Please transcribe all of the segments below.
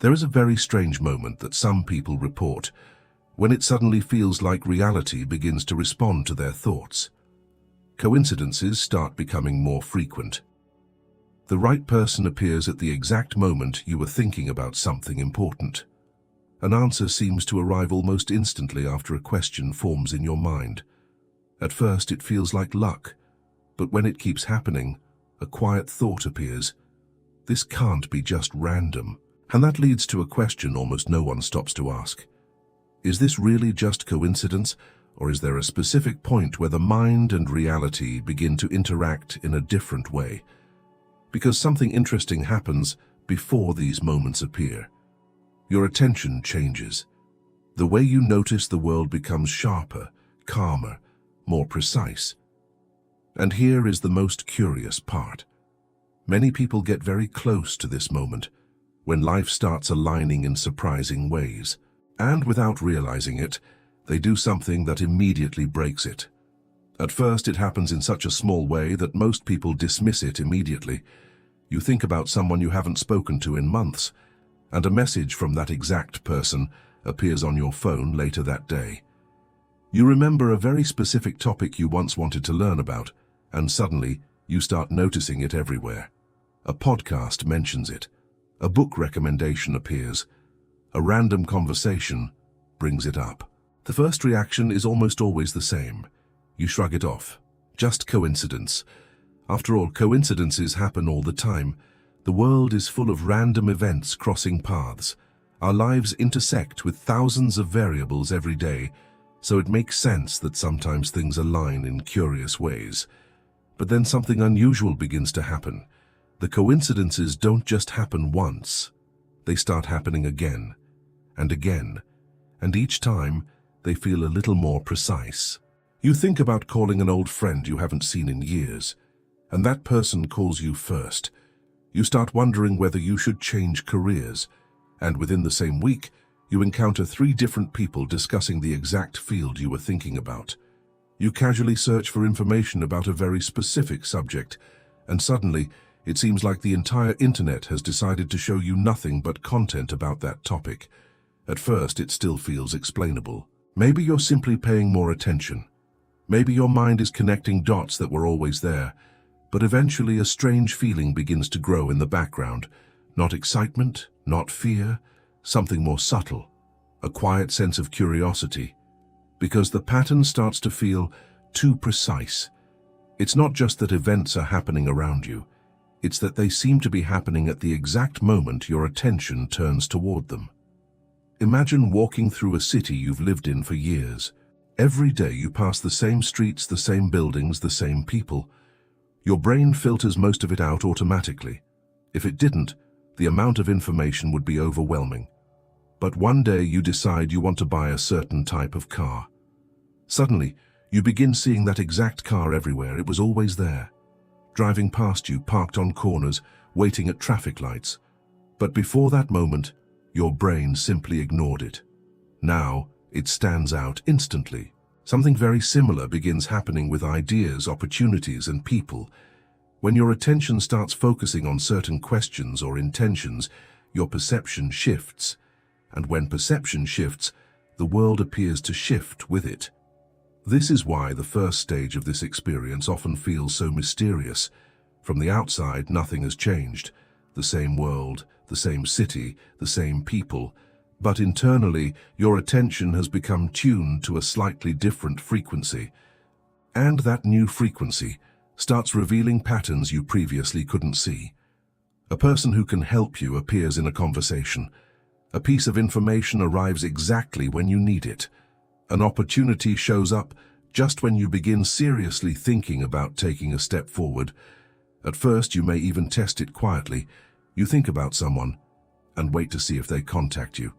There is a very strange moment that some people report when it suddenly feels like reality begins to respond to their thoughts. Coincidences start becoming more frequent. The right person appears at the exact moment you were thinking about something important. An answer seems to arrive almost instantly after a question forms in your mind. At first it feels like luck, but when it keeps happening, a quiet thought appears. This can't be just random. And that leads to a question almost no one stops to ask. Is this really just coincidence, or is there a specific point where the mind and reality begin to interact in a different way? Because something interesting happens before these moments appear. Your attention changes. The way you notice the world becomes sharper, calmer, more precise. And here is the most curious part. Many people get very close to this moment, when life starts aligning in surprising ways. And without realizing it, they do something that immediately breaks it. At first, it happens in such a small way that most people dismiss it immediately. You think about someone you haven't spoken to in months, and a message from that exact person appears on your phone later that day. You remember a very specific topic you once wanted to learn about, and suddenly you start noticing it everywhere. A podcast mentions it. A book recommendation appears. A random conversation brings it up. The first reaction is almost always the same. You shrug it off. Just coincidence. After all, coincidences happen all the time. The world is full of random events crossing paths. Our lives intersect with thousands of variables every day, so it makes sense that sometimes things align in curious ways. But then something unusual begins to happen. The coincidences don't just happen once. They start happening again, and again, and each time they feel a little more precise. You think about calling an old friend you haven't seen in years, and that person calls you first. You start wondering whether you should change careers, and within the same week, you encounter 3 different people discussing the exact field you were thinking about. You casually search for information about a very specific subject, and suddenly, it seems like the entire internet has decided to show you nothing but content about that topic. At first, it still feels explainable. Maybe you're simply paying more attention. Maybe your mind is connecting dots that were always there. But eventually, a strange feeling begins to grow in the background. Not excitement, not fear, something more subtle. A quiet sense of curiosity. Because the pattern starts to feel too precise. It's not just that events are happening around you. It's that they seem to be happening at the exact moment your attention turns toward them. Imagine walking through a city you've lived in for years. Every day you pass the same streets, the same buildings, the same people. Your brain filters most of it out automatically. If it didn't, the amount of information would be overwhelming. But one day you decide you want to buy a certain type of car. Suddenly, you begin seeing that exact car everywhere. It was always there. Driving past you, parked on corners, waiting at traffic lights. But before that moment, your brain simply ignored it. Now, it stands out instantly. Something very similar begins happening with ideas, opportunities, and people. When your attention starts focusing on certain questions or intentions, your perception shifts. And when perception shifts, the world appears to shift with it. This is why the first stage of this experience often feels so mysterious. From the outside, nothing has changed. The same world, the same city, the same people. But internally, your attention has become tuned to a slightly different frequency. And that new frequency starts revealing patterns you previously couldn't see. A person who can help you appears in a conversation. A piece of information arrives exactly when you need it. An opportunity shows up just when you begin seriously thinking about taking a step forward. At first, you may even test it quietly. You think about someone and wait to see if they contact you.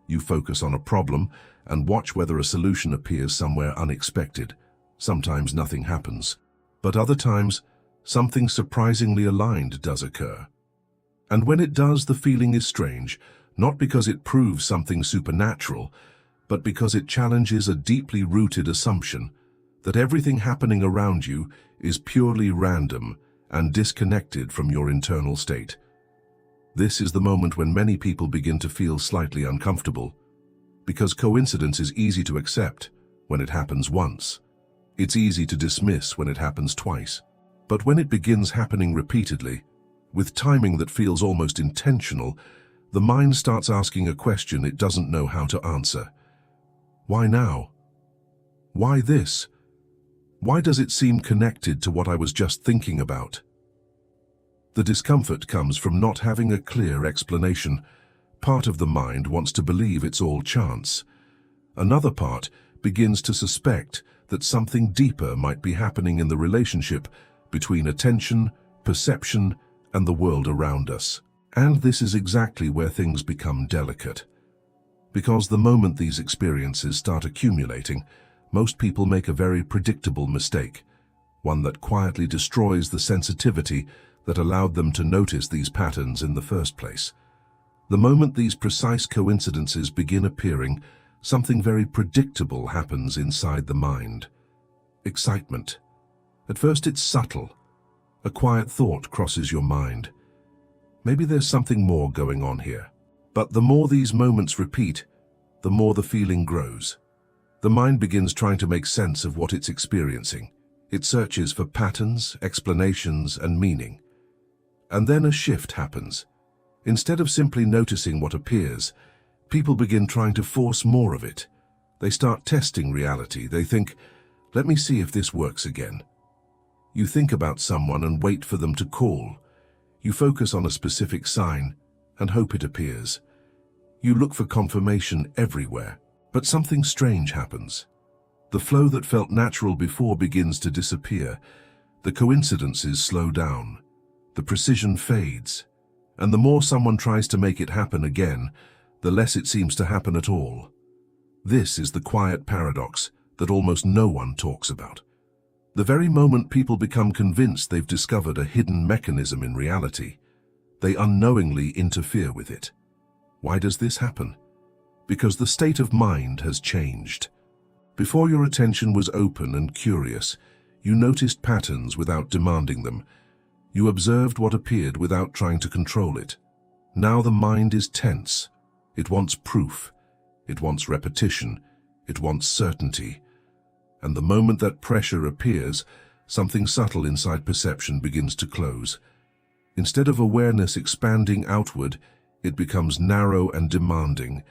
You focus on a problem and watch whether a solution appears somewhere unexpected. Sometimes nothing happens, but other times something surprisingly aligned does occur. And when it does, the feeling is strange, not because it proves something supernatural, but because it challenges a deeply rooted assumption that everything happening around you is purely random and disconnected from your internal state. This is the moment when many people begin to feel slightly uncomfortable, because coincidence is easy to accept when it happens once. It's easy to dismiss when it happens twice. But when it begins happening repeatedly, with timing that feels almost intentional, the mind starts asking a question it doesn't know how to answer. Why now? Why this? Why does it seem connected to what I was just thinking about? The discomfort comes from not having a clear explanation. Part of the mind wants to believe it's all chance. Another part begins to suspect that something deeper might be happening in the relationship between attention, perception, and the world around us. And this is exactly where things become delicate. Because the moment these experiences start accumulating, most people make a very predictable mistake, one that quietly destroys the sensitivity that allowed them to notice these patterns in the first place. The moment these precise coincidences begin appearing, something very predictable happens inside the mind. Excitement. At first it's subtle. A quiet thought crosses your mind. Maybe there's something more going on here. But the more these moments repeat, the more the feeling grows. The mind begins trying to make sense of what it's experiencing. It searches for patterns, explanations, and meaning. And then a shift happens. Instead of simply noticing what appears, people begin trying to force more of it. They start testing reality. They think, let me see if this works again. You think about someone and wait for them to call. You focus on a specific sign and hope it appears. You look for confirmation everywhere, but something strange happens. The flow that felt natural before begins to disappear. The coincidences slow down. The precision fades. And the more someone tries to make it happen again, the less it seems to happen at all. This is the quiet paradox that almost no one talks about. The very moment people become convinced they've discovered a hidden mechanism in reality, they unknowingly interfere with it. Why does this happen? Because the state of mind has changed. Before your attention was open and curious, you noticed patterns without demanding them. You observed what appeared without trying to control it. Now the mind is tense. It wants proof. It wants repetition. It wants certainty. And the moment that pressure appears, something subtle inside perception begins to close. Instead of awareness expanding outward, it becomes narrow and demanding.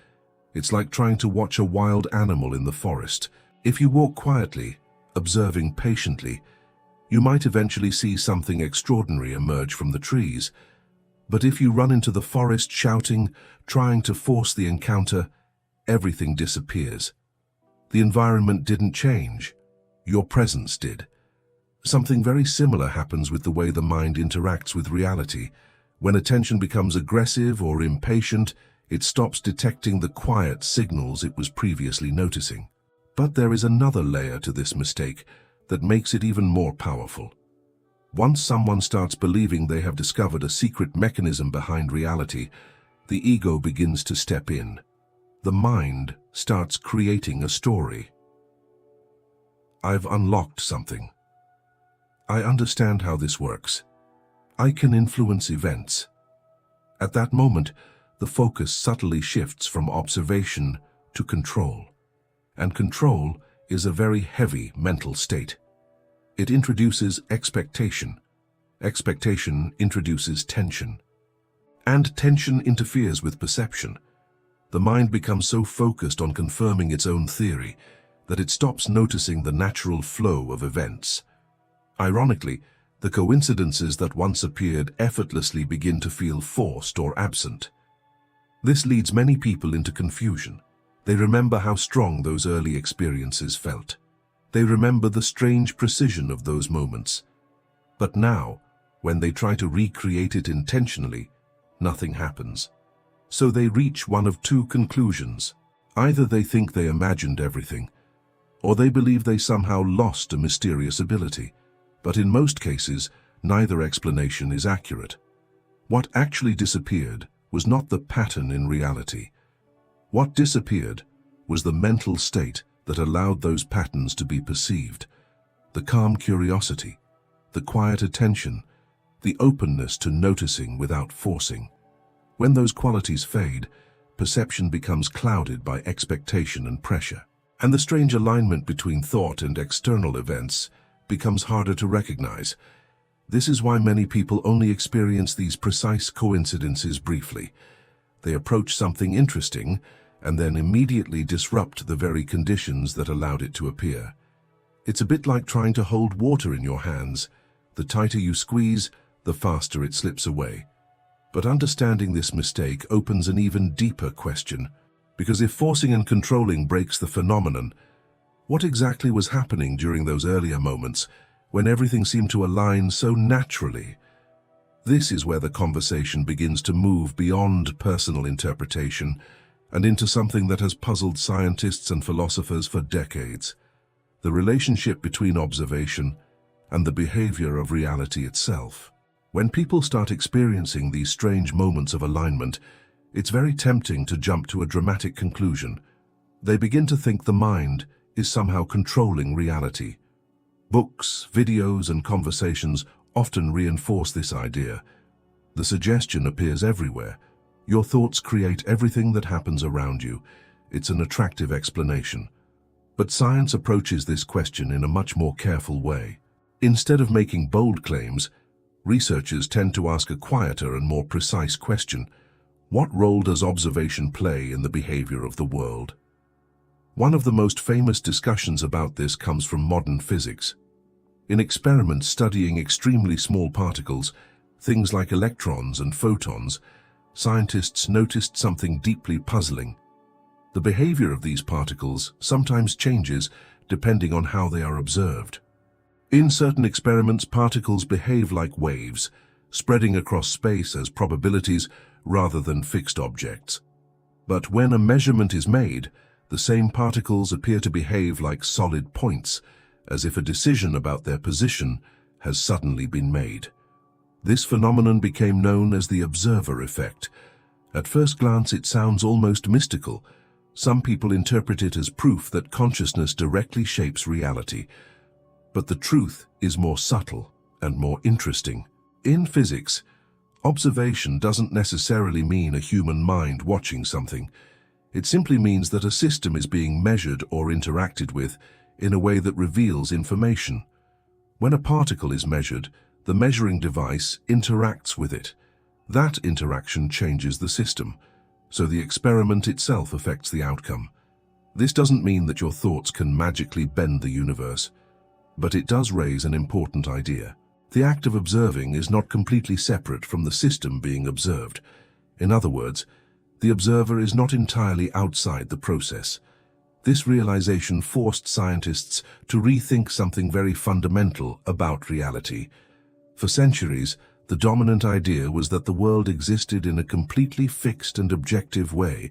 It's like trying to watch a wild animal in the forest. If you walk quietly, observing patiently, you might eventually see something extraordinary emerge from the trees. But if you run into the forest shouting, trying to force the encounter, everything disappears. The environment didn't change. Your presence did. Something very similar happens with the way the mind interacts with reality. When attention becomes aggressive or impatient, it stops detecting the quiet signals it was previously noticing. But there is another layer to this mistake that makes it even more powerful. Once someone starts believing they have discovered a secret mechanism behind reality, the ego begins to step in. The mind starts creating a story. I've unlocked something. I understand how this works. I can influence events. At that moment, the focus subtly shifts from observation to control. And control is a very heavy mental state. It introduces expectation. Expectation introduces tension. And tension interferes with perception. The mind becomes so focused on confirming its own theory that it stops noticing the natural flow of events. Ironically, the coincidences that once appeared effortlessly begin to feel forced or absent. This leads many people into confusion. They remember how strong those early experiences felt. They remember the strange precision of those moments. But now, when they try to recreate it intentionally, nothing happens. So they reach one of two conclusions. Either they think they imagined everything, or they believe they somehow lost a mysterious ability. But in most cases, neither explanation is accurate. What actually disappeared was not the pattern in reality. What disappeared was the mental state that allowed those patterns to be perceived. The calm curiosity, the quiet attention, the openness to noticing without forcing. When those qualities fade, perception becomes clouded by expectation and pressure. And the strange alignment between thought and external events becomes harder to recognize. This is why many people only experience these precise coincidences briefly. They approach something interesting and then immediately disrupt the very conditions that allowed it to appear. It's a bit like trying to hold water in your hands. The tighter you squeeze, the faster it slips away. But understanding this mistake opens an even deeper question, because if forcing and controlling breaks the phenomenon, what exactly was happening during those earlier moments when everything seemed to align so naturally? This is where the conversation begins to move beyond personal interpretation and into something that has puzzled scientists and philosophers for decades: the relationship between observation and the behavior of reality itself. When people start experiencing these strange moments of alignment, it's very tempting to jump to a dramatic conclusion. They begin to think the mind is somehow controlling reality. Books, videos, and conversations often reinforce this idea. The suggestion appears everywhere. Your thoughts create everything that happens around you. It's an attractive explanation. But science approaches this question in a much more careful way. Instead of making bold claims, researchers tend to ask a quieter and more precise question: what role does observation play in the behavior of the world? One of the most famous discussions about this comes from modern physics. In experiments studying extremely small particles, things like electrons and photons, scientists noticed something deeply puzzling. The behavior of these particles sometimes changes depending on how they are observed. In certain experiments, particles behave like waves, spreading across space as probabilities rather than fixed objects. But when a measurement is made, the same particles appear to behave like solid points, as if a decision about their position has suddenly been made. This phenomenon became known as the observer effect. At first glance, it sounds almost mystical. Some people interpret it as proof that consciousness directly shapes reality. But the truth is more subtle and more interesting. In physics, observation doesn't necessarily mean a human mind watching something. It simply means that a system is being measured or interacted with in a way that reveals information. When a particle is measured, the measuring device interacts with it. That interaction changes the system, so the experiment itself affects the outcome. This doesn't mean that your thoughts can magically bend the universe, but it does raise an important idea. The act of observing is not completely separate from the system being observed. In other words, the observer is not entirely outside the process. This realization forced scientists to rethink something very fundamental about reality. For centuries, the dominant idea was that the world existed in a completely fixed and objective way,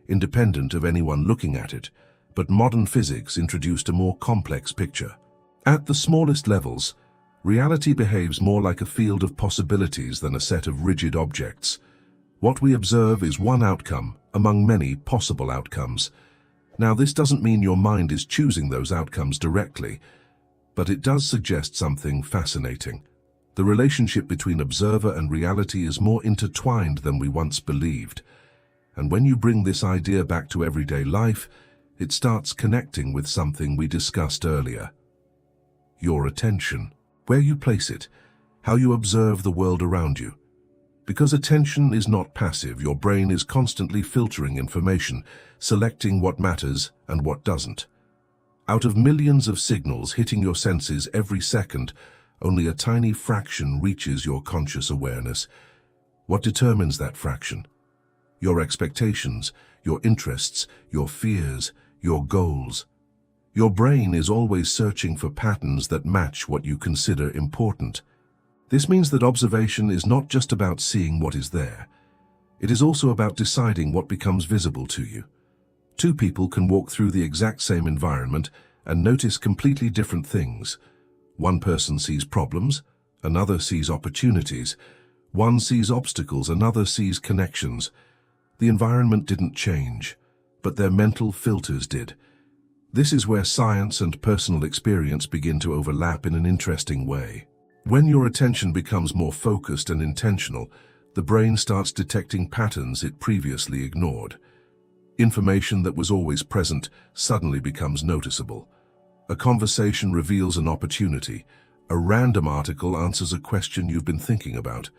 independent of anyone looking at it. But modern physics introduced a more complex picture. At the smallest levels, reality behaves more like a field of possibilities than a set of rigid objects. What we observe is one outcome among many possible outcomes. Now, this doesn't mean your mind is choosing those outcomes directly, but it does suggest something fascinating. The relationship between observer and reality is more intertwined than we once believed. And when you bring this idea back to everyday life, it starts connecting with something we discussed earlier: your attention, where you place it, how you observe the world around you. Because attention is not passive, your brain is constantly filtering information, selecting what matters and what doesn't. Out of millions of signals hitting your senses every second, only a tiny fraction reaches your conscious awareness. What determines that fraction? Your expectations, your interests, your fears, your goals. Your brain is always searching for patterns that match what you consider important. This means that observation is not just about seeing what is there. It is also about deciding what becomes visible to you. Two people can walk through the exact same environment and notice completely different things. One person sees problems, another sees opportunities. One sees obstacles, another sees connections. The environment didn't change, but their mental filters did. This is where science and personal experience begin to overlap in an interesting way. When your attention becomes more focused and intentional, The brain starts detecting patterns it previously ignored. Information that was always present suddenly becomes noticeable. A conversation reveals an opportunity. A random article answers a question you've been thinking about.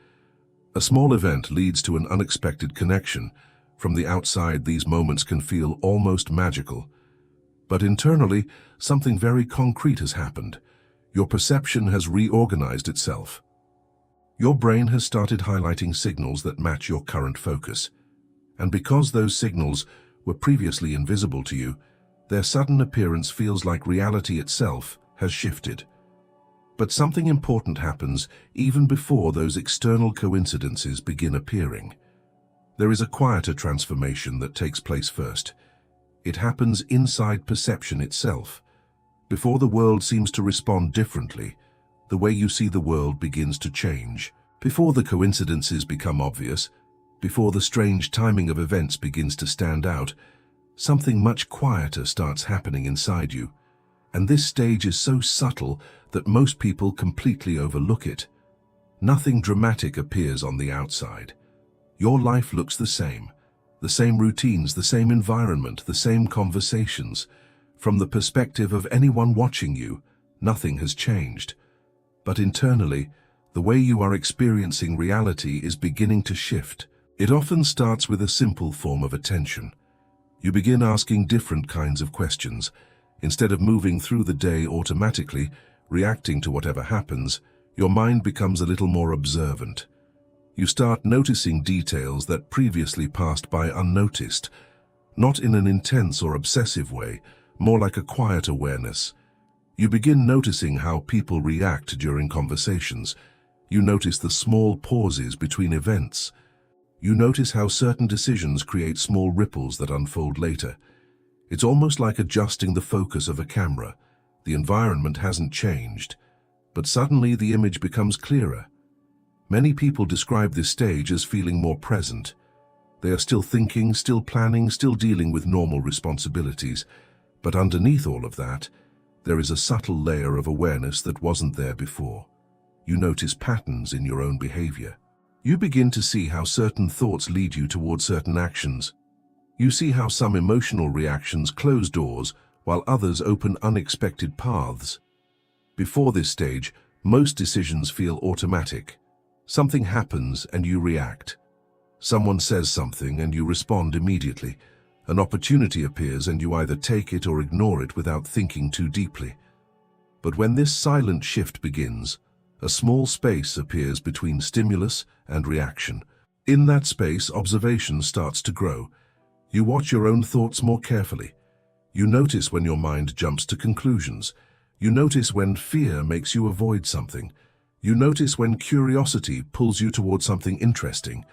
A small event leads to an unexpected connection. From the outside, these moments can feel almost magical. But internally, something very concrete has happened. Your perception has reorganized itself. Your brain has started highlighting signals that match your current focus. And because those signals were previously invisible to you, their sudden appearance feels like reality itself has shifted. But something important happens even before those external coincidences begin appearing. There is a quieter transformation that takes place first. It happens inside perception itself. Before the world seems to respond differently, the way you see the world begins to change. Before the coincidences become obvious, before the strange timing of events begins to stand out, something much quieter starts happening inside you. And this stage is so subtle that most people completely overlook it. Nothing dramatic appears on the outside. Your life looks the same routines, the same environment, the same conversations. From the perspective of anyone watching you, nothing has changed. But internally, the way you are experiencing reality is beginning to shift. It often starts with a simple form of attention. You begin asking different kinds of questions. Instead of moving through the day automatically, reacting to whatever happens, your mind becomes a little more observant. You start noticing details that previously passed by unnoticed, not in an intense or obsessive way, more like a quiet awareness. You begin noticing how people react during conversations. You notice the small pauses between events. You notice how certain decisions create small ripples that unfold later. It's almost like adjusting the focus of a camera. The environment hasn't changed, but suddenly the image becomes clearer. Many people describe this stage as feeling more present. They are still thinking, still planning, still dealing with normal responsibilities. But underneath all of that, there is a subtle layer of awareness that wasn't there before. You notice patterns in your own behavior. You begin to see how certain thoughts lead you toward certain actions. You see how some emotional reactions close doors while others open unexpected paths. Before this stage, most decisions feel automatic. Something happens and you react. Someone says something and you respond immediately. An opportunity appears and you either take it or ignore it without thinking too deeply. But when this silent shift begins, a small space appears between stimulus and reaction. In that space, observation starts to grow. You watch your own thoughts more carefully. You notice when your mind jumps to conclusions. You notice when fear makes you avoid something. You notice when curiosity pulls you toward something interesting.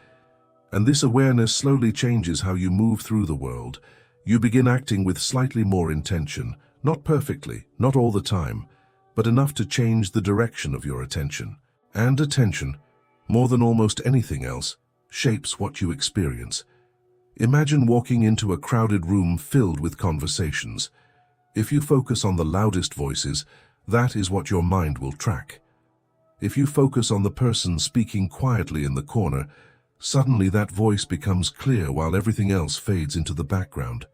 And this awareness slowly changes how you move through the world. You begin acting with slightly more intention, not perfectly, not all the time, but enough to change the direction of your attention. And attention, more than almost anything else, shapes what you experience. Imagine walking into a crowded room filled with conversations. If you focus on the loudest voices, that is what your mind will track. If you focus on the person speaking quietly in the corner, suddenly that voice becomes clear while everything else fades into the background.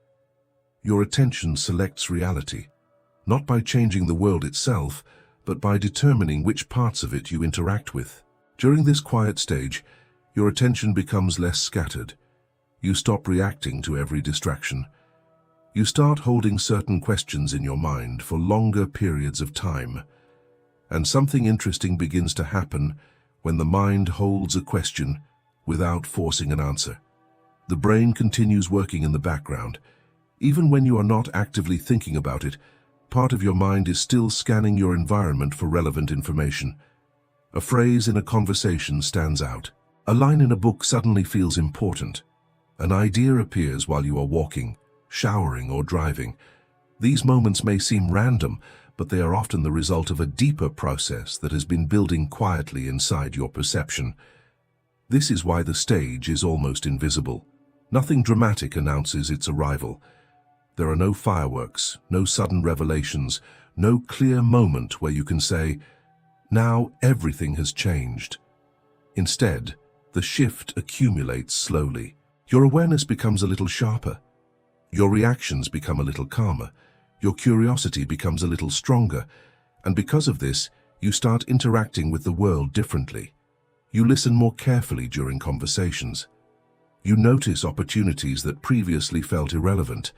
Your attention selects reality, not by changing the world itself, but by determining which parts of it you interact with. During this quiet stage, your attention becomes less scattered. You stop reacting to every distraction. You start holding certain questions in your mind for longer periods of time. And something interesting begins to happen when the mind holds a question without forcing an answer. The brain continues working in the background. Even when you are not actively thinking about it, part of your mind is still scanning your environment for relevant information. A phrase in a conversation stands out. A line in a book suddenly feels important. An idea appears while you are walking, showering, or driving. These moments may seem random, but they are often the result of a deeper process that has been building quietly inside your perception. This is why the stage is almost invisible. Nothing dramatic announces its arrival. There are no fireworks, no sudden revelations, no clear moment where you can say, "Now everything has changed." Instead, The shift accumulates slowly. Your awareness becomes a little sharper. Your reactions become a little calmer. Your curiosity becomes a little stronger. And because of this, you start interacting with the world differently. You listen more carefully during conversations. You notice opportunities that previously felt irrelevant.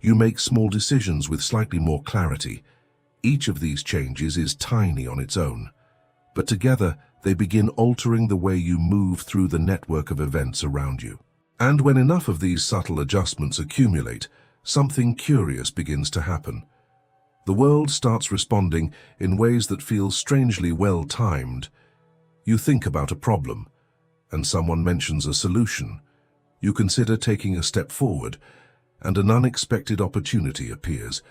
You make small decisions with slightly more clarity. Each of these changes is tiny on its own, but together they begin altering the way you move through the network of events around you. And when enough of these subtle adjustments accumulate, something curious begins to happen. The world starts responding in ways that feel strangely well-timed. You think about a problem, and someone mentions a solution. You consider taking a step forward, and an unexpected opportunity appears.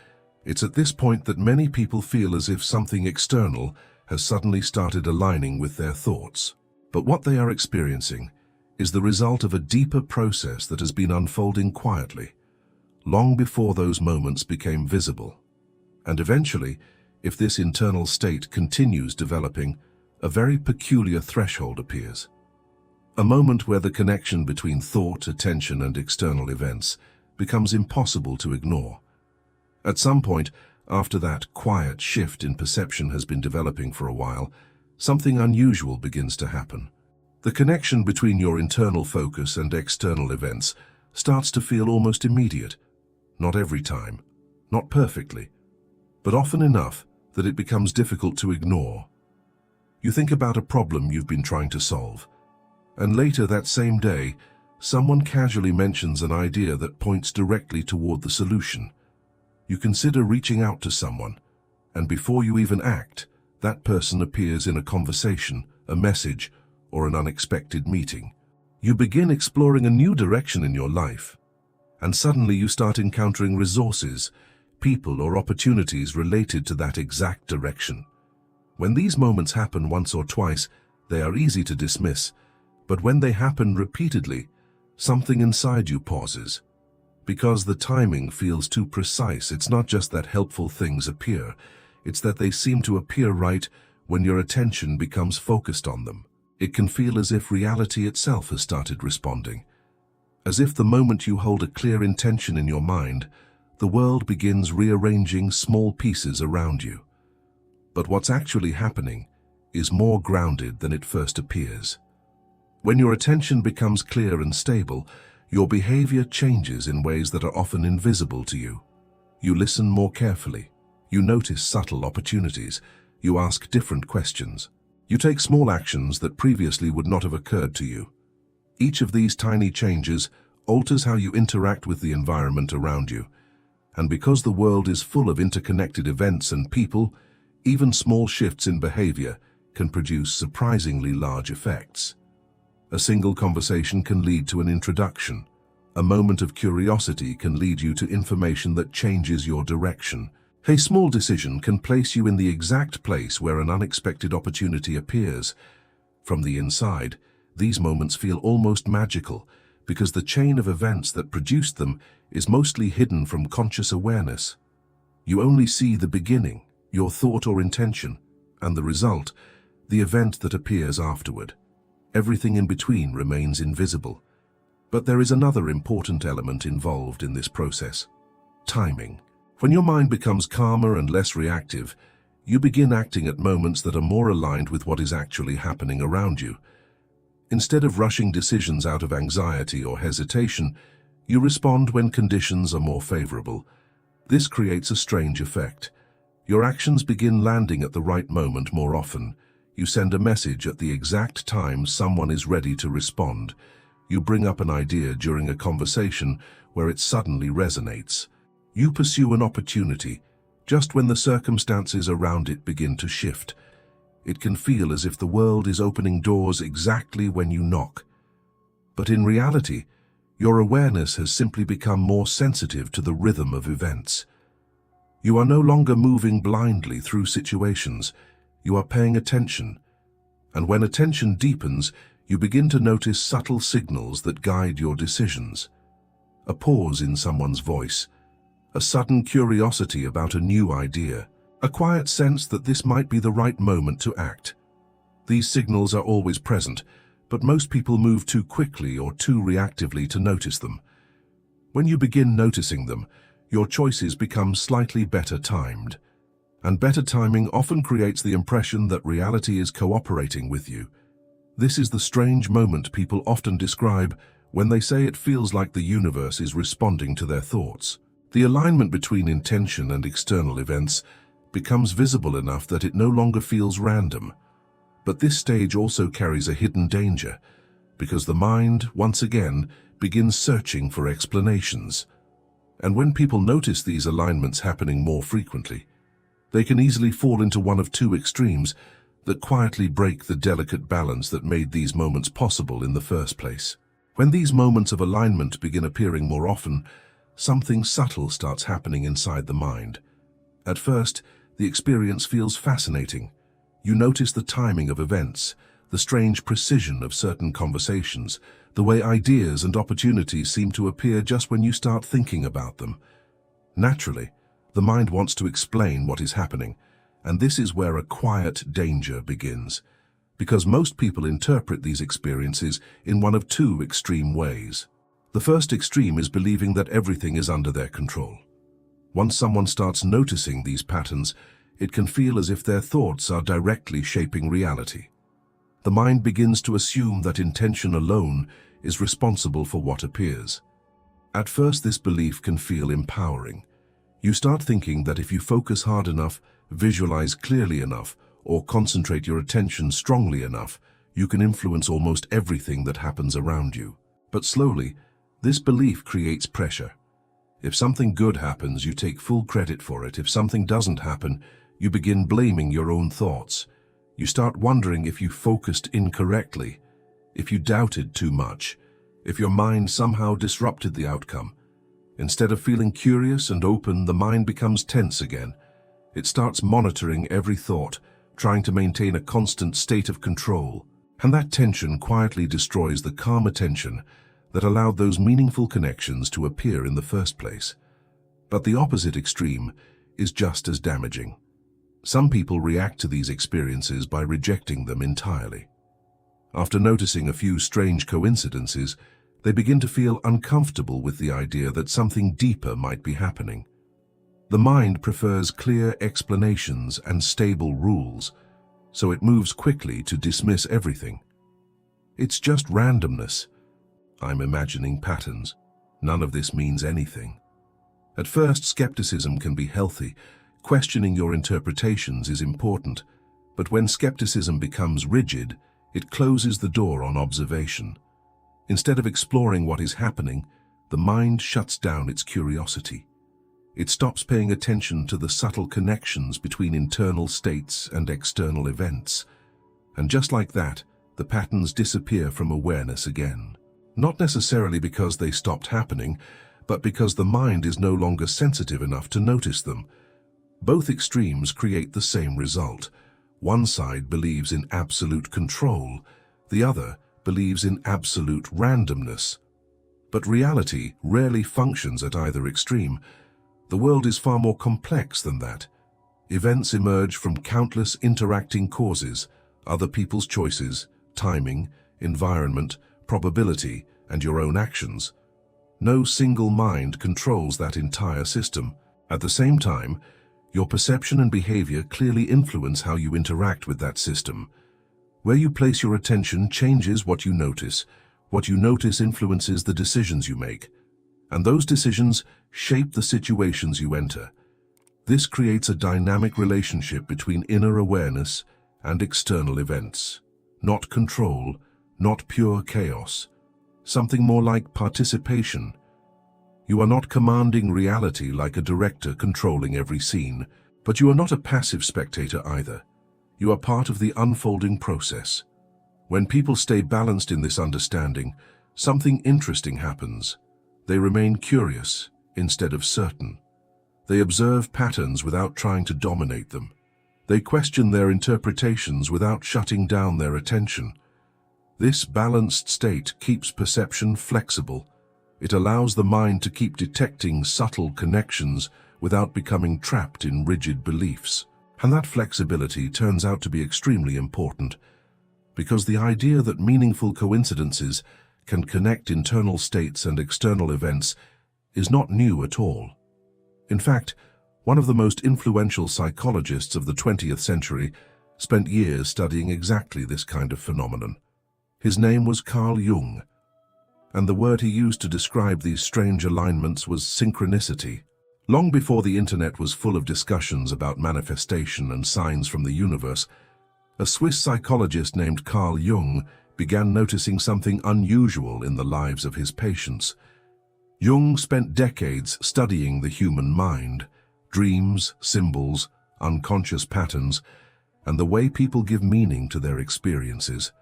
It's at this point that many people feel as if something external has suddenly started aligning with their thoughts. But what they are experiencing is the result of a deeper process that has been unfolding quietly, long before those moments became visible. And eventually, if this internal state continues developing, a very peculiar threshold appears. A moment where the connection between thought, attention, and external events becomes impossible to ignore. At some point, after that quiet shift in perception has been developing for a while, something unusual begins to happen. The connection between your internal focus and external events starts to feel almost immediate. Not every time, not perfectly, but often enough that it becomes difficult to ignore. You think about a problem you've been trying to solve, and later that same day, someone casually mentions an idea that points directly toward the solution. You consider reaching out to someone, and before you even act, that person appears in a conversation, a message, or an unexpected meeting. You begin exploring a new direction in your life, and suddenly you start encountering resources, people, or opportunities related to that exact direction. When these moments happen once or twice, they are easy to dismiss, but when they happen repeatedly, something inside you pauses. Because the timing feels too precise, it's not just that helpful things appear, it's that they seem to appear right when your attention becomes focused on them. It can feel as if reality itself has started responding. As if the moment you hold a clear intention in your mind, the world begins rearranging small pieces around you. But what's actually happening is more grounded than it first appears. When your attention becomes clear and stable, your behavior changes in ways that are often invisible to you. You listen more carefully. You notice subtle opportunities. You ask different questions. You take small actions that previously would not have occurred to you. Each of these tiny changes alters how you interact with the environment around you. And because the world is full of interconnected events and people, even small shifts in behavior can produce surprisingly large effects. A single conversation can lead to an introduction. A moment of curiosity can lead you to information that changes your direction. A small decision can place you in the exact place where an unexpected opportunity appears. From the inside, these moments feel almost magical because the chain of events that produced them is mostly hidden from conscious awareness. You only see the beginning, your thought or intention, and the result, the event that appears afterward. Everything in between remains invisible. But there is another important element involved in this process: timing. When your mind becomes calmer and less reactive, you begin acting at moments that are more aligned with what is actually happening around you. Instead of rushing decisions out of anxiety or hesitation, you respond when conditions are more favorable. This creates a strange effect. Your actions begin landing at the right moment more often. You send a message at the exact time someone is ready to respond. You bring up an idea during a conversation where it suddenly resonates. You pursue an opportunity just when the circumstances around it begin to shift. It can feel as if the world is opening doors exactly when you knock. But in reality, your awareness has simply become more sensitive to the rhythm of events. You are no longer moving blindly through situations. You are paying attention. And when attention deepens, you begin to notice subtle signals that guide your decisions. A pause in someone's voice, a sudden curiosity about a new idea, a quiet sense that this might be the right moment to act. These signals are always present, but most people move too quickly or too reactively to notice them. When you begin noticing them, your choices become slightly better timed. And better timing often creates the impression that reality is cooperating with you. This is the strange moment people often describe when they say it feels like the universe is responding to their thoughts. The alignment between intention and external events becomes visible enough that it no longer feels random. But this stage also carries a hidden danger, because the mind, once again, begins searching for explanations. And when people notice these alignments happening more frequently, they can easily fall into one of two extremes that quietly break the delicate balance that made these moments possible in the first place. When these moments of alignment begin appearing more often, something subtle starts happening inside the mind. At first, the experience feels fascinating. You notice the timing of events, the strange precision of certain conversations, the way ideas and opportunities seem to appear just when you start thinking about them. Naturally, the mind wants to explain what is happening, and this is where a quiet danger begins, because most people interpret these experiences in one of two extreme ways. The first extreme is believing that everything is under their control. Once someone starts noticing these patterns, it can feel as if their thoughts are directly shaping reality. The mind begins to assume that intention alone is responsible for what appears. At first, this belief can feel empowering. You start thinking that if you focus hard enough, visualize clearly enough, or concentrate your attention strongly enough, you can influence almost everything that happens around you. But slowly, this belief creates pressure. If something good happens, you take full credit for it. If something doesn't happen, you begin blaming your own thoughts. You start wondering if you focused incorrectly, if you doubted too much, if your mind somehow disrupted the outcome. Instead of feeling curious and open, the mind becomes tense again. It starts monitoring every thought, trying to maintain a constant state of control. And that tension quietly destroys the calm attention that allowed those meaningful connections to appear in the first place. But the opposite extreme is just as damaging. Some people react to these experiences by rejecting them entirely. After noticing a few strange coincidences, they begin to feel uncomfortable with the idea that something deeper might be happening. The mind prefers clear explanations and stable rules, so it moves quickly to dismiss everything. It's just randomness. I'm imagining patterns. None of this means anything. At first, skepticism can be healthy. Questioning your interpretations is important, but when skepticism becomes rigid, it closes the door on observation. Instead of exploring what is happening, the mind shuts down its curiosity. It stops paying attention to the subtle connections between internal states and external events. And just like that, the patterns disappear from awareness again. Not necessarily because they stopped happening, but because the mind is no longer sensitive enough to notice them. Both extremes create the same result. One side believes in absolute control, the other believes in absolute randomness. But reality rarely functions at either extreme. The world is far more complex than that. Events emerge from countless interacting causes, other people's choices, timing, environment, probability, and your own actions. No single mind controls that entire system. At the same time, your perception and behavior clearly influence how you interact with that system. Where you place your attention changes what you notice. What you notice influences the decisions you make. And those decisions shape the situations you enter. This creates a dynamic relationship between inner awareness and external events. Not control, not pure chaos. Something more like participation. You are not commanding reality like a director controlling every scene, but you are not a passive spectator either. You are part of the unfolding process. When people stay balanced in this understanding, something interesting happens. They remain curious instead of certain. They observe patterns without trying to dominate them. They question their interpretations without shutting down their attention. This balanced state keeps perception flexible. It allows the mind to keep detecting subtle connections without becoming trapped in rigid beliefs. And that flexibility turns out to be extremely important. because the idea that meaningful coincidences can connect internal states and external events is not new at all. In fact, one of the most influential psychologists of the 20th century spent years studying exactly this kind of phenomenon. His name was Carl Jung, and the word he used to describe these strange alignments was synchronicity. Long before the internet was full of discussions about manifestation and signs from the universe, a Swiss psychologist named Carl Jung began noticing something unusual in the lives of his patients. Jung spent decades studying the human mind, dreams, symbols, unconscious patterns, and the way people give meaning to their experiences.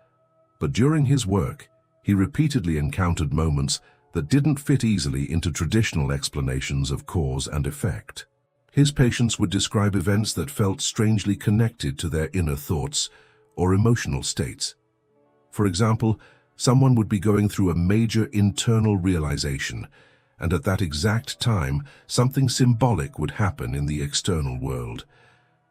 But during his work, he repeatedly encountered moments that didn't fit easily into traditional explanations of cause and effect. His patients would describe events that felt strangely connected to their inner thoughts or emotional states. For example, someone would be going through a major internal realization, and at that exact time, something symbolic would happen in the external world.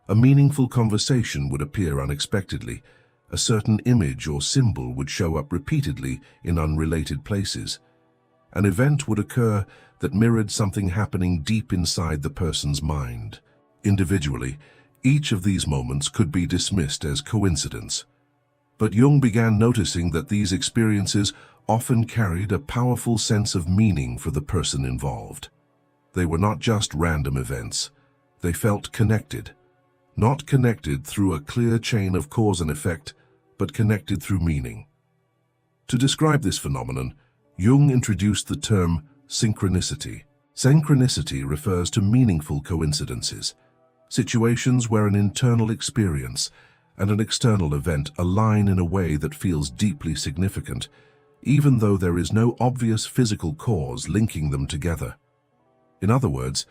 A meaningful conversation would appear unexpectedly. A certain image or symbol would show up repeatedly in unrelated places. An event would occur that mirrored something happening deep inside the person's mind. Individually, each of these moments could be dismissed as coincidence. But Jung began noticing that these experiences often carried a powerful sense of meaning for the person involved. They were not just random events. They felt connected. Not connected through a clear chain of cause and effect, but connected through meaning. To describe this phenomenon, Jung introduced the term synchronicity. Synchronicity refers to meaningful coincidences, situations where an internal experience and an external event align in a way that feels deeply significant, even though there is no obvious physical cause linking them together. In other words,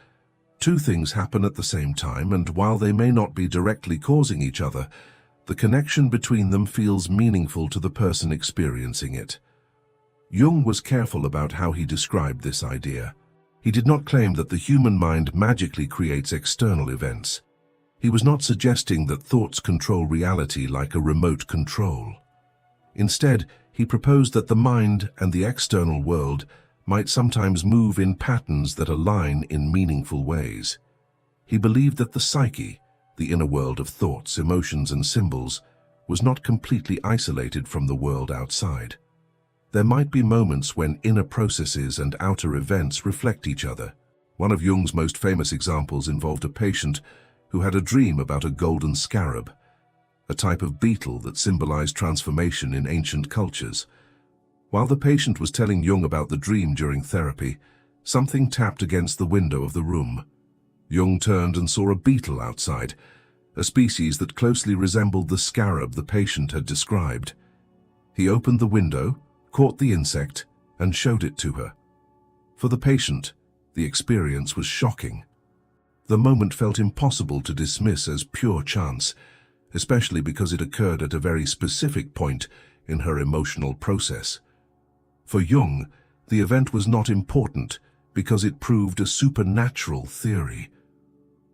two things happen at the same time, and while they may not be directly causing each other, the connection between them feels meaningful to the person experiencing it. Jung was careful about how he described this idea. He did not claim that the human mind magically creates external events. He was not suggesting that thoughts control reality like a remote control. Instead, he proposed that the mind and the external world might sometimes move in patterns that align in meaningful ways. He believed that the psyche, the inner world of thoughts, emotions, and symbols, was not completely isolated from the world outside. There might be moments when inner processes and outer events reflect each other. One of Jung's most famous examples involved a patient who had a dream about a golden scarab, a type of beetle that symbolized transformation in ancient cultures. While the patient was telling Jung about the dream during therapy, something tapped against the window of the room. Jung turned and saw a beetle outside, a species that closely resembled the scarab the patient had described. He opened the window, caught the insect, and showed it to her. For the patient, the experience was shocking. The moment felt impossible to dismiss as pure chance, especially because it occurred at a very specific point in her emotional process. For Jung, the event was not important because it proved a supernatural theory.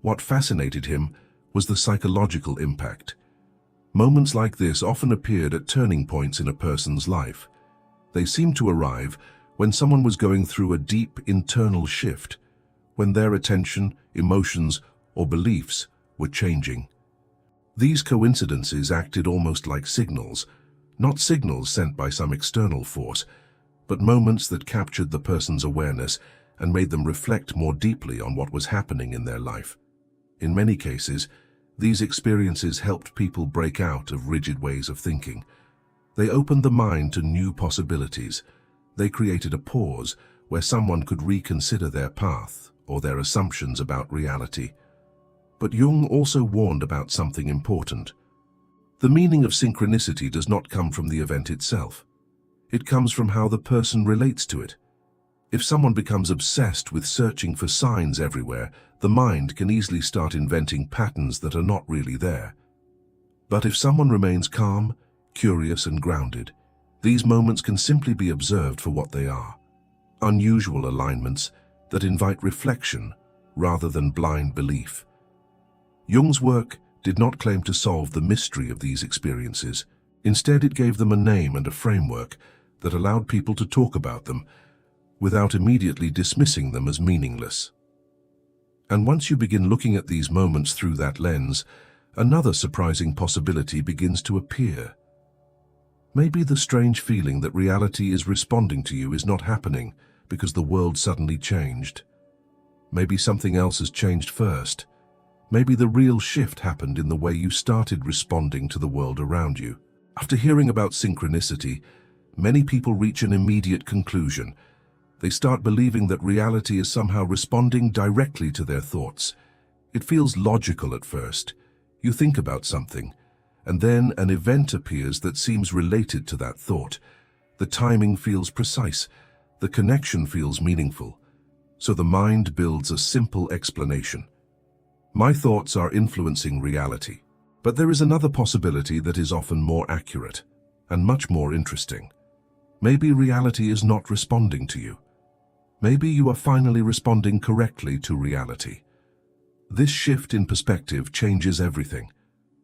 What fascinated him was the psychological impact. Moments like this often appeared at turning points in a person's life. They seemed to arrive when someone was going through a deep internal shift, when their attention, emotions, or beliefs were changing. These coincidences acted almost like signals, not signals sent by some external force, but moments that captured the person's awareness and made them reflect more deeply on what was happening in their life. In many cases, these experiences helped people break out of rigid ways of thinking. They opened the mind to new possibilities. They created a pause where someone could reconsider their path or their assumptions about reality. But Jung also warned about something important. The meaning of synchronicity does not come from the event itself. It comes from how the person relates to it. If someone becomes obsessed with searching for signs everywhere, the mind can easily start inventing patterns that are not really there. But if someone remains calm, curious, and grounded, these moments can simply be observed for what they are: unusual alignments that invite reflection rather than blind belief. Jung's work did not claim to solve the mystery of these experiences. Instead, it gave them a name and a framework that allowed people to talk about them without immediately dismissing them as meaningless. And once you begin looking at these moments through that lens, another surprising possibility begins to appear. Maybe the strange feeling that reality is responding to you is not happening because the world suddenly changed. Maybe something else has changed first. Maybe the real shift happened in the way you started responding to the world around you. After hearing about synchronicity, many people reach an immediate conclusion. They start believing that reality is somehow responding directly to their thoughts. It feels logical at first. You think about something, and then an event appears that seems related to that thought. The timing feels precise. The connection feels meaningful. So the mind builds a simple explanation. My thoughts are influencing reality. But there is another possibility that is often more accurate and much more interesting. Maybe reality is not responding to you. Maybe you are finally responding correctly to reality. This shift in perspective changes everything,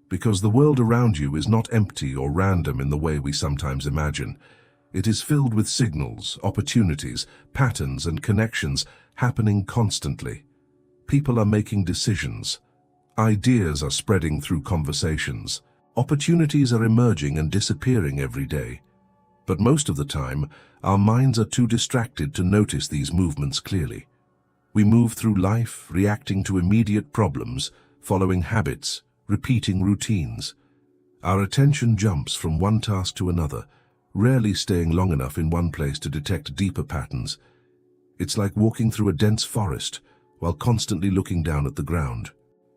because the world around you is not empty or random in the way we sometimes imagine. It is filled with signals, opportunities, patterns, and connections happening constantly. People are making decisions. Ideas are spreading through conversations. Opportunities are emerging and disappearing every day. But most of the time, our minds are too distracted to notice these movements clearly. We move through life, reacting to immediate problems, following habits, repeating routines. Our attention jumps from one task to another, rarely staying long enough in one place to detect deeper patterns. It's like walking through a dense forest while constantly looking down at the ground.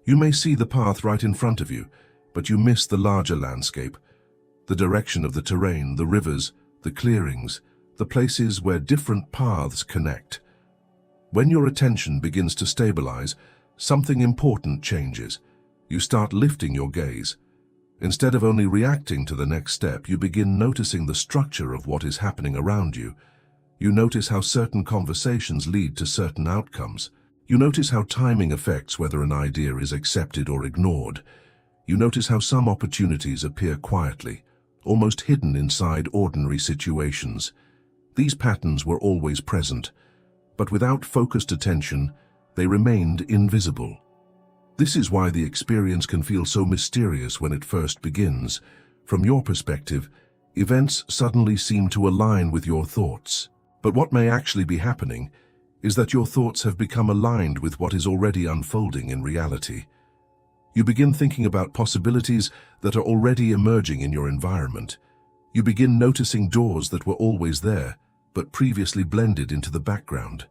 You may see the path right in front of you, but you miss the larger landscape, the direction of the terrain, the rivers, the clearings, the places where different paths connect. When your attention begins to stabilize, something important changes. You start lifting your gaze. Instead of only reacting to the next step, you begin noticing the structure of what is happening around you. You notice how certain conversations lead to certain outcomes. You notice how timing affects whether an idea is accepted or ignored. You notice how some opportunities appear quietly, almost hidden inside ordinary situations. These patterns were always present, but without focused attention, they remained invisible. This is why the experience can feel so mysterious when it first begins. From your perspective, events suddenly seem to align with your thoughts. But what may actually be happening is that your thoughts have become aligned with what is already unfolding in reality. You begin thinking about possibilities that are already emerging in your environment. You begin noticing doors that were always there, but previously blended into the background.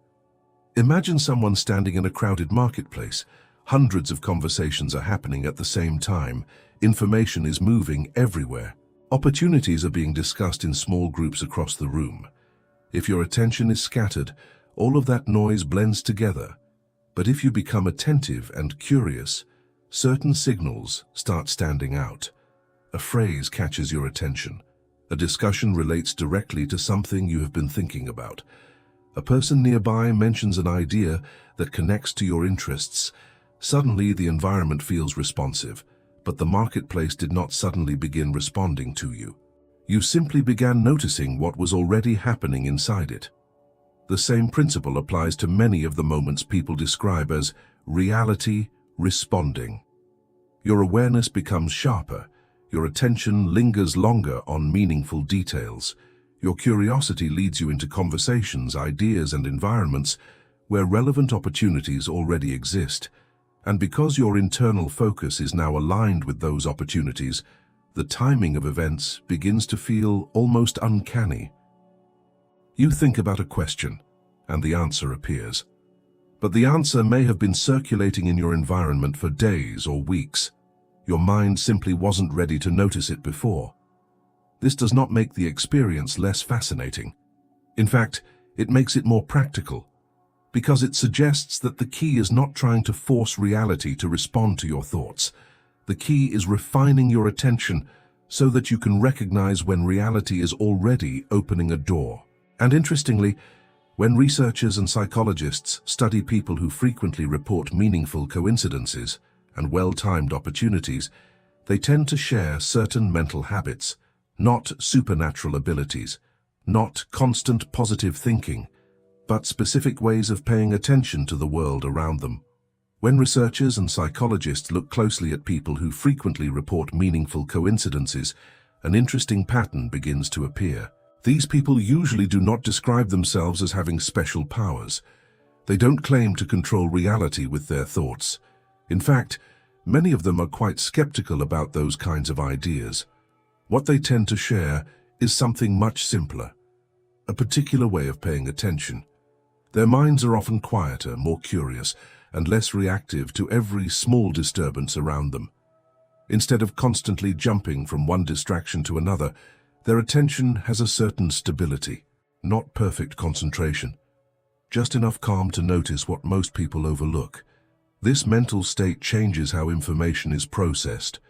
Imagine someone standing in a crowded marketplace. Hundreds of conversations are happening at the same time. Information is moving everywhere. Opportunities are being discussed in small groups across the room. If your attention is scattered, all of that noise blends together. But if you become attentive and curious, certain signals start standing out. A phrase catches your attention. A discussion relates directly to something you have been thinking about. A person nearby mentions an idea that connects to your interests. Suddenly, the environment feels responsive, but the marketplace did not suddenly begin responding to you. You simply began noticing what was already happening inside it. The same principle applies to many of the moments people describe as reality responding. Your awareness becomes sharper. Your attention lingers longer on meaningful details. Your curiosity leads you into conversations, ideas, and environments where relevant opportunities already exist. And because your internal focus is now aligned with those opportunities, the timing of events begins to feel almost uncanny. You think about a question, and the answer appears. But the answer may have been circulating in your environment for days or weeks. Your mind simply wasn't ready to notice it before. This does not make the experience less fascinating. In fact, it makes it more practical, because it suggests that the key is not trying to force reality to respond to your thoughts. The key is refining your attention so that you can recognize when reality is already opening a door. And interestingly, when researchers and psychologists study people who frequently report meaningful coincidences and well-timed opportunities, they tend to share certain mental habits, Not supernatural abilities, not constant positive thinking, but specific ways of paying attention to the world around them. When researchers and psychologists look closely at people who frequently report meaningful coincidences, an interesting pattern begins to appear. These people usually do not describe themselves as having special powers. They don't claim to control reality with their thoughts. In fact, many of them are quite skeptical about those kinds of ideas. What they tend to share is something much simpler, a particular way of paying attention. Their minds are often quieter, more curious, and less reactive to every small disturbance around them. Instead of constantly jumping from one distraction to another, their attention has a certain stability, not perfect concentration, just enough calm to notice what most people overlook. This mental state changes how information is processed.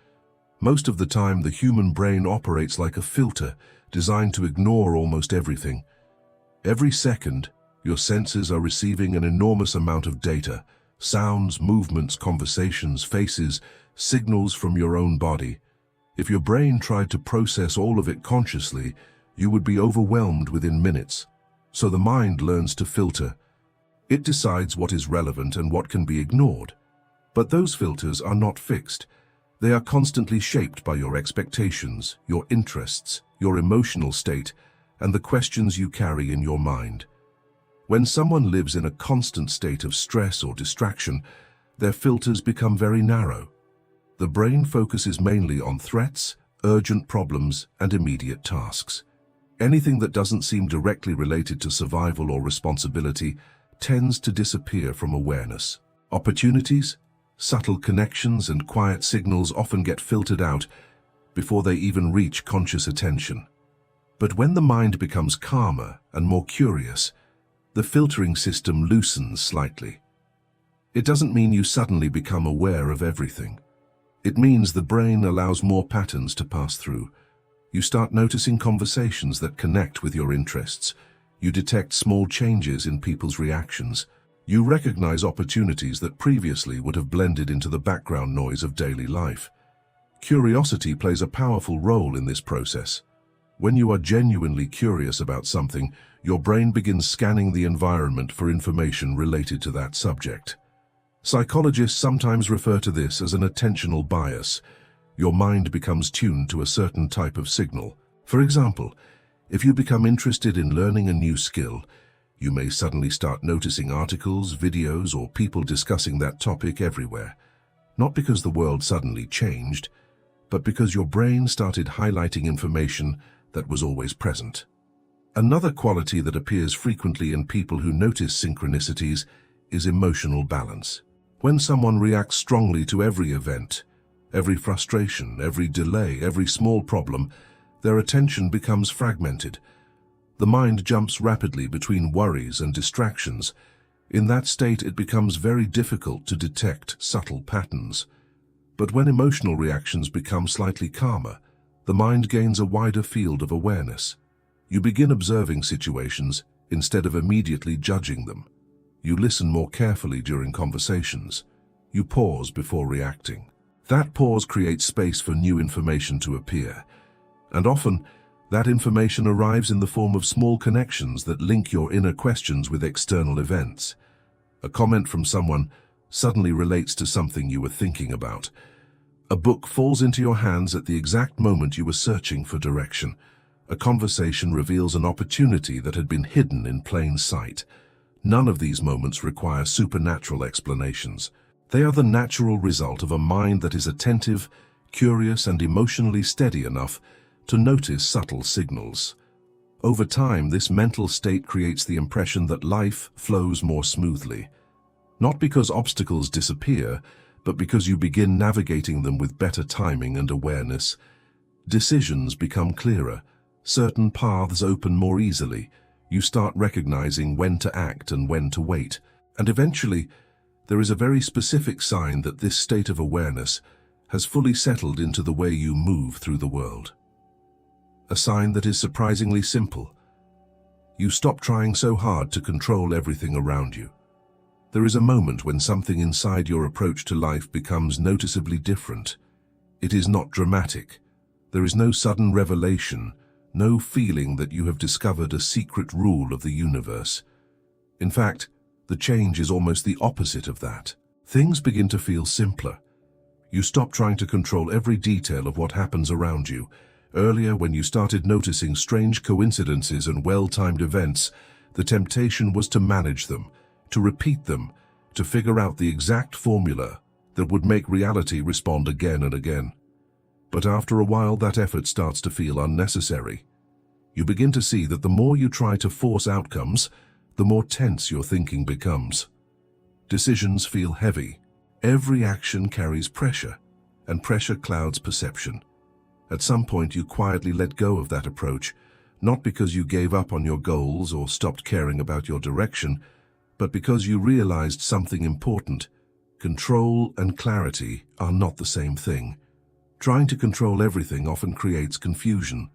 Most of the time, the human brain operates like a filter designed to ignore almost everything. Every second, your senses are receiving an enormous amount of data: sounds, movements, conversations, faces, signals from your own body. If your brain tried to process all of it consciously, you would be overwhelmed within minutes. So the mind learns to filter. It decides what is relevant and what can be ignored. But those filters are not fixed. They are constantly shaped by your expectations, your interests, your emotional state, and the questions you carry in your mind. When someone lives in a constant state of stress or distraction, their filters become very narrow. The brain focuses mainly on threats, urgent problems, and immediate tasks. Anything that doesn't seem directly related to survival or responsibility tends to disappear from awareness. Opportunities, subtle connections, and quiet signals often get filtered out before they even reach conscious attention. But when the mind becomes calmer and more curious, the filtering system loosens slightly. It doesn't mean you suddenly become aware of everything. It means the brain allows more patterns to pass through. You start noticing conversations that connect with your interests. You detect small changes in people's reactions. You recognize opportunities that previously would have blended into the background noise of daily life. Curiosity plays a powerful role in this process. When you are genuinely curious about something, your brain begins scanning the environment for information related to that subject. Psychologists sometimes refer to this as an attentional bias. Your mind becomes tuned to a certain type of signal. For example, if you become interested in learning a new skill, you may suddenly start noticing articles, videos, or people discussing that topic everywhere. Not because the world suddenly changed, but because your brain started highlighting information that was always present. Another quality that appears frequently in people who notice synchronicities is emotional balance. When someone reacts strongly to every event, every frustration, every delay, every small problem, their attention becomes fragmented. The mind jumps rapidly between worries and distractions. In that state, it becomes very difficult to detect subtle patterns. But when emotional reactions become slightly calmer, the mind gains a wider field of awareness. You begin observing situations instead of immediately judging them. You listen more carefully during conversations. You pause before reacting. That pause creates space for new information to appear. And often, that information arrives in the form of small connections that link your inner questions with external events. A comment from someone suddenly relates to something you were thinking about. A book falls into your hands at the exact moment you were searching for direction. A conversation reveals an opportunity that had been hidden in plain sight. None of these moments require supernatural explanations. They are the natural result of a mind that is attentive, curious, and emotionally steady enough to notice subtle signals. Over time, this mental state creates the impression that life flows more smoothly. Not because obstacles disappear, but because you begin navigating them with better timing and awareness. Decisions become clearer. Certain paths open more easily. You start recognizing when to act and when to wait. And eventually, there is a very specific sign that this state of awareness has fully settled into the way you move through the world. A sign that is surprisingly simple. You stop trying so hard to control everything around you. There is a moment when something inside your approach to life becomes noticeably different. It is not dramatic, There is no sudden revelation, no feeling that you have discovered a secret rule of the universe. In fact, the change is almost the opposite of that. Things begin to feel simpler. You stop trying to control every detail of what happens around you. Earlier, when you started noticing strange coincidences and well-timed events, the temptation was to manage them, to repeat them, to figure out the exact formula that would make reality respond again and again. But after a while, that effort starts to feel unnecessary. You begin to see that the more you try to force outcomes, the more tense your thinking becomes. Decisions feel heavy. Every action carries pressure, and pressure clouds perception. At some point, you quietly let go of that approach, not because you gave up on your goals or stopped caring about your direction, but because you realized something important. Control and clarity are not the same thing. Trying to control everything often creates confusion.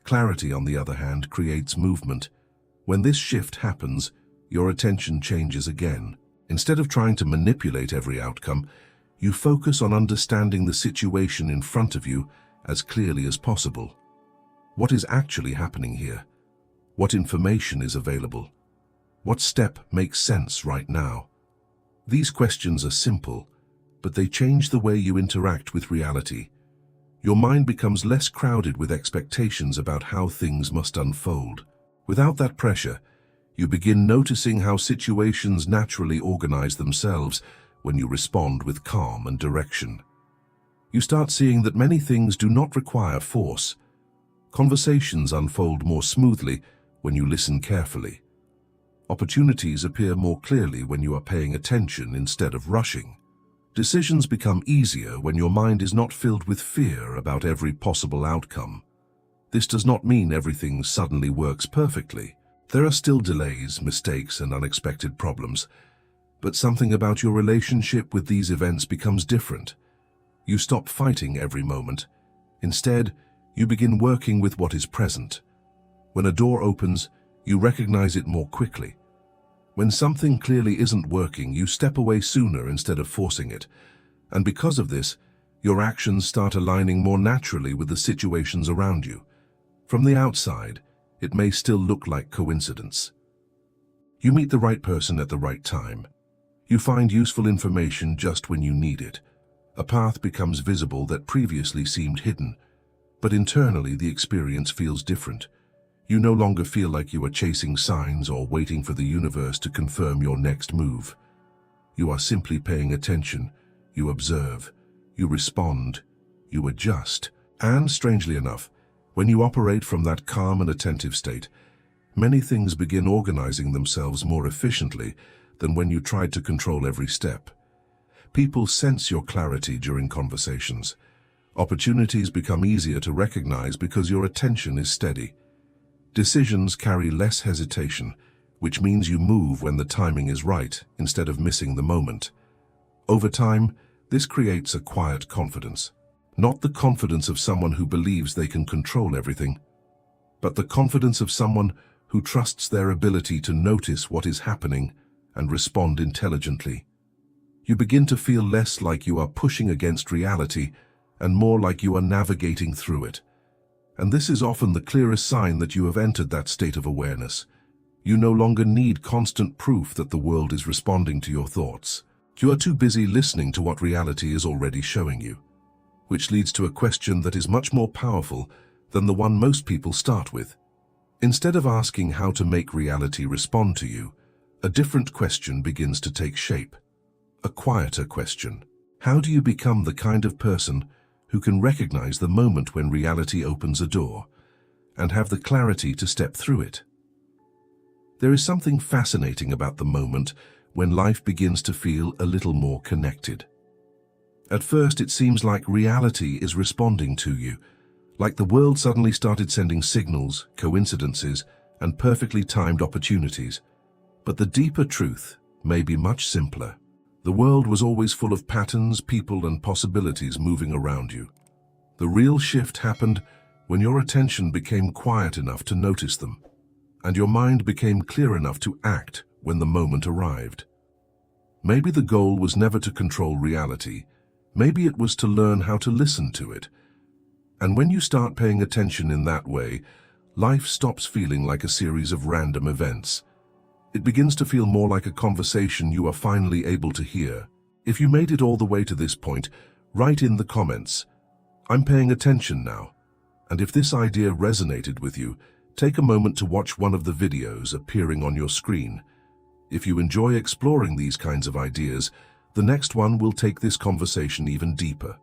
Clarity, on the other hand, creates movement. When this shift happens, your attention changes again. Instead of trying to manipulate every outcome, you focus on understanding the situation in front of you as clearly as possible. What is actually happening here? What information is available? What step makes sense right now? These questions are simple, but they change the way you interact with reality. Your mind becomes less crowded with expectations about how things must unfold. Without that pressure, you begin noticing how situations naturally organize themselves when you respond with calm and direction. You start seeing that many things do not require force. Conversations unfold more smoothly when you listen carefully. Opportunities appear more clearly when you are paying attention instead of rushing. Decisions become easier when your mind is not filled with fear about every possible outcome. This does not mean everything suddenly works perfectly. There are still delays, mistakes, and unexpected problems. But something about your relationship with these events becomes different. You stop fighting every moment. Instead, you begin working with what is present. When a door opens, you recognize it more quickly. When something clearly isn't working, you step away sooner instead of forcing it. And because of this, your actions start aligning more naturally with the situations around you. From the outside, it may still look like coincidence. You meet the right person at the right time. You find useful information just when you need it. A path becomes visible that previously seemed hidden, but internally the experience feels different. You no longer feel like you are chasing signs or waiting for the universe to confirm your next move. You are simply paying attention. You observe. You respond. You adjust. And strangely enough, when you operate from that calm and attentive state, many things begin organizing themselves more efficiently than when you tried to control every step. People sense your clarity during conversations. Opportunities become easier to recognize because your attention is steady. Decisions carry less hesitation, which means you move when the timing is right instead of missing the moment. Over time, this creates a quiet confidence. Not the confidence of someone who believes they can control everything, but the confidence of someone who trusts their ability to notice what is happening and respond intelligently. You begin to feel less like you are pushing against reality and more like you are navigating through it. And this is often the clearest sign that you have entered that state of awareness. You no longer need constant proof that the world is responding to your thoughts. You are too busy listening to what reality is already showing you, which leads to a question that is much more powerful than the one most people start with. Instead of asking how to make reality respond to you, a different question begins to take shape. A quieter question. How do you become the kind of person who can recognize the moment when reality opens a door and have the clarity to step through it? There is something fascinating about the moment when life begins to feel a little more connected. At first, it seems like reality is responding to you, like the world suddenly started sending signals, coincidences, and perfectly timed opportunities. But the deeper truth may be much simpler. The world was always full of patterns, people, and possibilities moving around you. The real shift happened when your attention became quiet enough to notice them, and your mind became clear enough to act when the moment arrived. Maybe the goal was never to control reality. Maybe it was to learn how to listen to it. And when you start paying attention in that way, life stops feeling like a series of random events. It begins to feel more like a conversation you are finally able to hear. If you made it all the way to this point, write in the comments, "I'm paying attention now." And if this idea resonated with you, take a moment to watch one of the videos appearing on your screen. If you enjoy exploring these kinds of ideas, the next one will take this conversation even deeper.